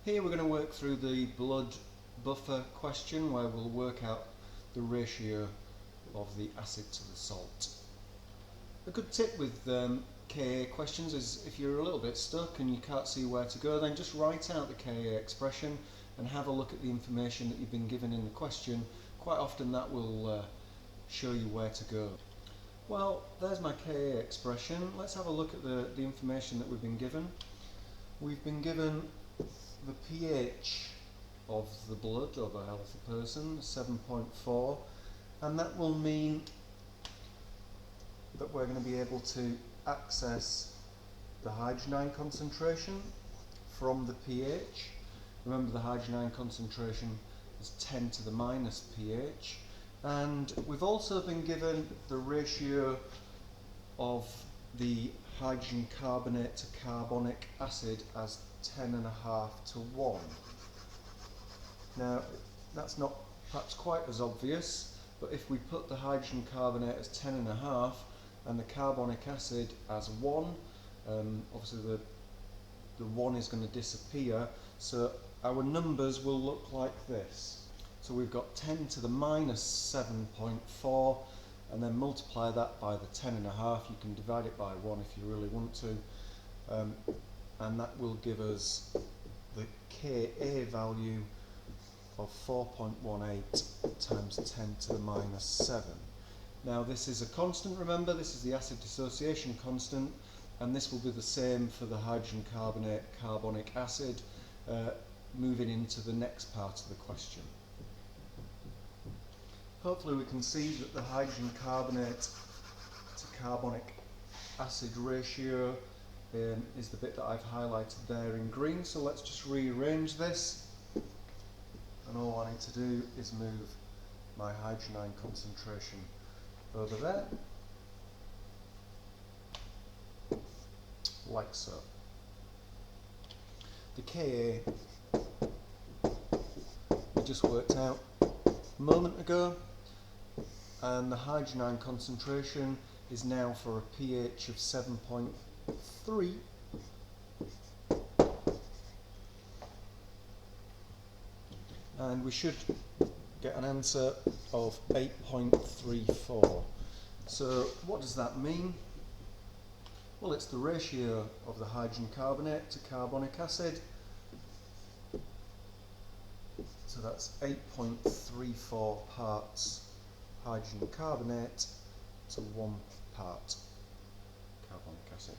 Here we're going to work through the blood buffer question where we'll work out the ratio of the acid to the salt. A good tip with Ka questions is if you're a little bit stuck and you can't see where to go, then just write out the Ka expression and have a look at the information that you've been given in the question. Quite often that will show you where to go. Well, there's my Ka expression. Let's have a look at the information that we've been given. We've been given the pH of the blood of a healthy person, 7.4, and that will mean that we're going to be able to access the hydrogen ion concentration from the pH. Remember, the hydrogen ion concentration is 10 to the minus pH, and we've also been given the ratio of the hydrogen carbonate to carbonic acid as 10.5 to 1. Now, that's not perhaps quite as obvious, but if we put the hydrogen carbonate as 10.5 and the carbonic acid as 1, obviously the 1 is going to disappear, so our numbers will look like this. So we've got 10 to the minus 7.4, and then multiply that by the 10.5. You can divide it by 1 if you really want to, and that will give us the Ka value of 4.18 times 10 to the minus 7. Now this is a constant, remember, this is the acid dissociation constant, and this will be the same for the hydrogen carbonate carbonic acid moving into the next part of the question. Hopefully we can see that the hydrogen carbonate to carbonic acid ratio is the bit that I've highlighted there in green, so let's just rearrange this, and all I need to do is move my hydrogen ion concentration over there, like so. The Ka we just worked out a moment ago, and the hydrogen ion concentration is now for a pH of 7.3, and we should get an answer of 8.34. So what does that mean? Well, it's the ratio of the hydrogen carbonate to carbonic acid. So that's 8.34 parts hydrogen carbonate to 1 part carbonic acid.